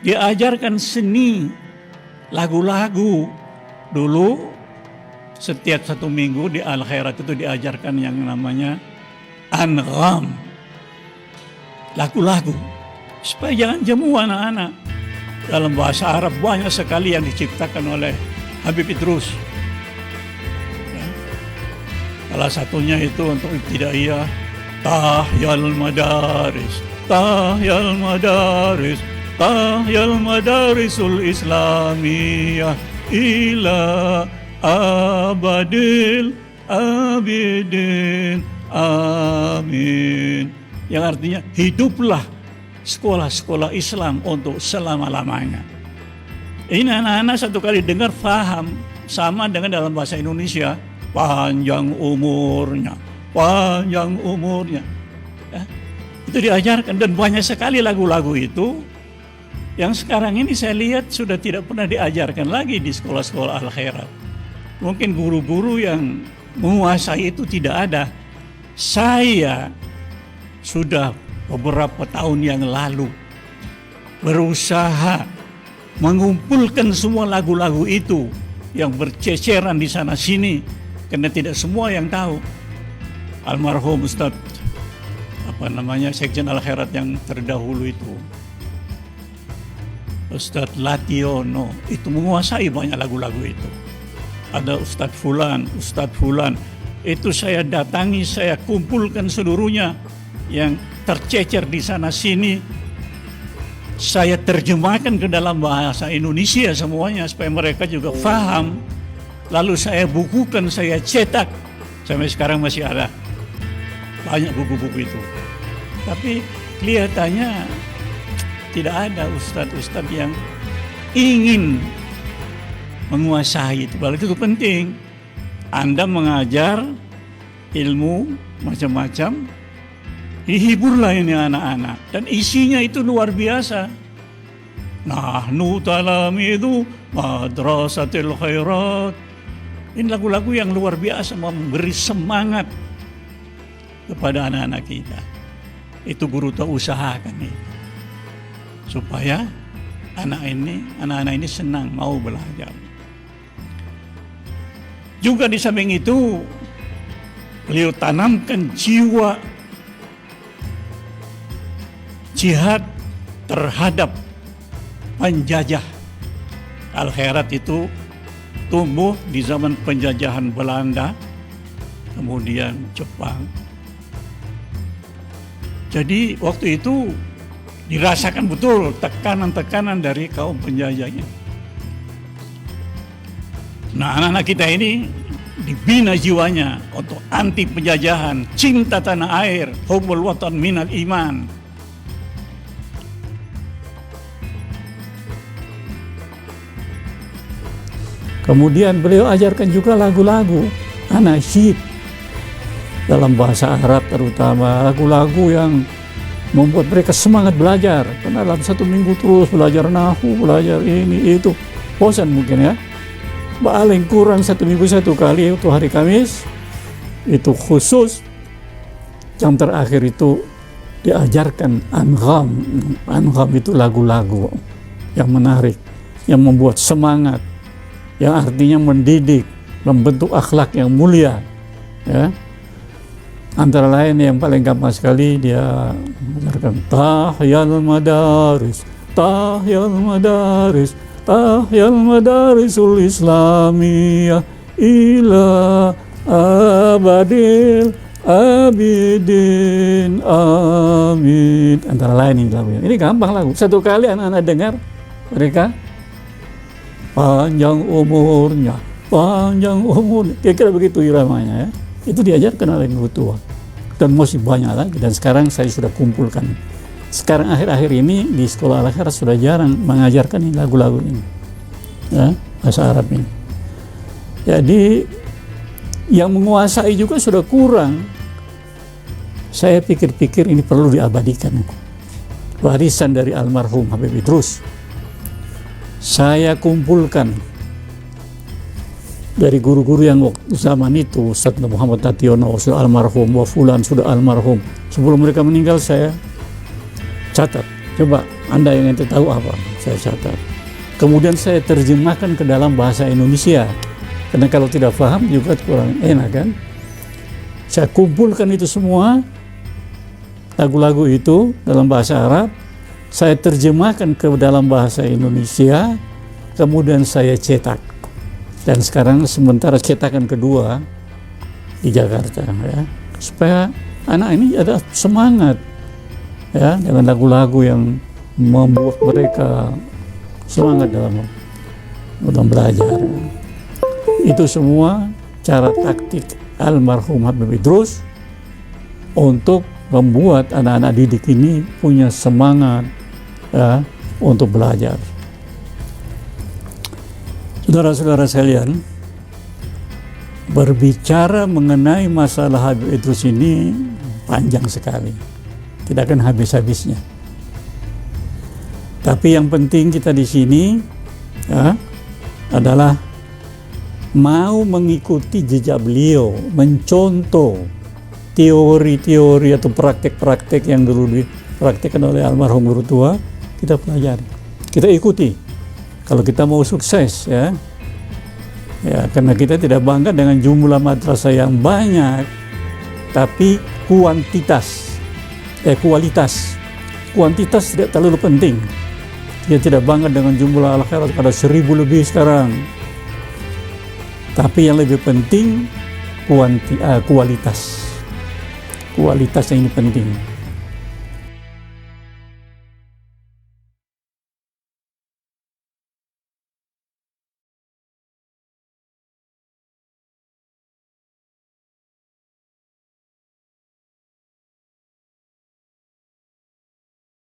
diajarkan seni, lagu-lagu. Dulu setiap 1 minggu di Al-Khairat itu diajarkan yang namanya angham, lagu-lagu, supaya jangan jemu anak-anak. Dalam bahasa Arab banyak sekali yang diciptakan oleh Habib Idrus. Salah satunya itu untuk ibtidaiyah, tahyal madaris, tahyal madaris, tahyal madarisul islamiyah ila abadil abidin amin. Yang artinya hiduplah sekolah-sekolah Islam untuk selama-lamanya. Ini anak-anak satu kali dengar faham, sama dengan dalam bahasa Indonesia, panjang umurnya, panjang umurnya. Ya, itu diajarkan, dan banyak sekali lagu-lagu itu yang sekarang ini saya lihat sudah tidak pernah diajarkan lagi di sekolah-sekolah Al-Khairat. Mungkin guru-guru yang menguasai itu tidak ada. Saya sudah beberapa tahun yang lalu berusaha mengumpulkan semua lagu-lagu itu yang berceceran di sana sini, karena tidak semua yang tahu. Almarhum Ustadz Sekjen Al-Khairat yang terdahulu itu, Ustadz Lationo, itu menguasai banyak lagu-lagu itu. Ada Ustadz Fulan, itu saya datangi, saya kumpulkan seluruhnya yang tercecer di sana sini, saya terjemahkan ke dalam bahasa Indonesia semuanya supaya mereka juga paham. Lalu saya bukukan, saya cetak, sampai sekarang masih ada banyak buku-buku itu. Tapi kelihatannya tidak ada ustadz-ustadz yang ingin menguasai itu. Padahal itu penting. Anda mengajar ilmu macam-macam, dihiburlah ini anak-anak, dan isinya itu luar biasa. Nahnu talamidu madrasatil khairat. Ini lagu-lagu yang luar biasa, memberi semangat kepada anak-anak kita. Itu guru tak usahakan itu, supaya anak-anak ini senang mau belajar. Juga di samping itu, beliau tanamkan jiwa jihad terhadap penjajah. Al-Khairat itu tumbuh di zaman penjajahan Belanda, kemudian Jepang. Jadi waktu itu dirasakan betul tekanan-tekanan dari kaum penjajahnya. Nah, anak-anak kita ini dibina jiwanya untuk anti penjajahan, cinta tanah air, hubbul watan minal iman. Kemudian beliau ajarkan juga lagu-lagu anasyid dalam bahasa Arab, terutama lagu-lagu yang membuat mereka semangat belajar. Karena dalam 1 minggu terus belajar nahwu, belajar ini itu, bosan mungkin ya. Paling kurang 1 minggu 1 kali, itu hari Kamis, itu khusus jam terakhir itu diajarkan angham. Angham itu lagu-lagu yang menarik, yang membuat semangat, yang artinya mendidik, membentuk akhlak yang mulia, ya. Antara lain yang paling gampang sekali dia mengajarkan tahyal madaris, tahyal madaris, tahyal madarisul islamiyah ila abadil abidin amin. Antara lain ini lagunya. Ini gampang lagu. 1 kali anak-anak dengar, mereka panjang umurnya, panjang umurnya. Kira-kira begitu iramanya ya. Itu diajarkan oleh guru tua. Dan masih banyak lagi. Dan sekarang saya sudah kumpulkan. Sekarang akhir-akhir ini di sekolah Al-Khairat sudah jarang mengajarkan ini lagu-lagu ini, ya, bahasa Arab ini. Jadi yang menguasai juga sudah kurang. Saya pikir-pikir ini perlu diabadikan. Warisan dari almarhum Habib Idrus. Saya kumpulkan dari guru-guru yang waktu zaman itu, Ustadz Muhammad Lationo sudah almarhum, wa Fulan sudah almarhum. Sebelum mereka meninggal saya catat. Coba Anda yang ente tahu apa? saya catat. Kemudian saya terjemahkan ke dalam bahasa Indonesia. Karena kalau tidak paham juga kurang enak kan. Saya kumpulkan itu semua, lagu-lagu itu dalam bahasa Arab, saya terjemahkan ke dalam bahasa Indonesia, kemudian saya cetak. Dan sekarang sementara cetakan kedua di Jakarta, ya, supaya anak ini ada semangat, ya, dengan lagu-lagu yang membuat mereka semangat dalam belajar. Itu semua cara taktik almarhum Habib Idrus untuk membuat anak-anak didik ini punya semangat, ya, untuk belajar. Saudara-saudara sekalian, berbicara mengenai masalah Habib Idrus ini panjang sekali, tidak akan habis-habisnya. Tapi yang penting kita di sini, ya, adalah mau mengikuti jejak beliau, mencontoh teori-teori atau praktek-praktek yang dulu dipraktekkan oleh almarhum guru tua, kita pelajari, kita ikuti. Kalau kita mau sukses, ya, karena kita tidak bangga dengan jumlah madrasah yang banyak, tapi kualitas tidak terlalu penting. Dia tidak bangga dengan jumlah al-khairat, ada 1000 lebih sekarang. Tapi yang lebih penting kualitas. Kualitas yang ini penting.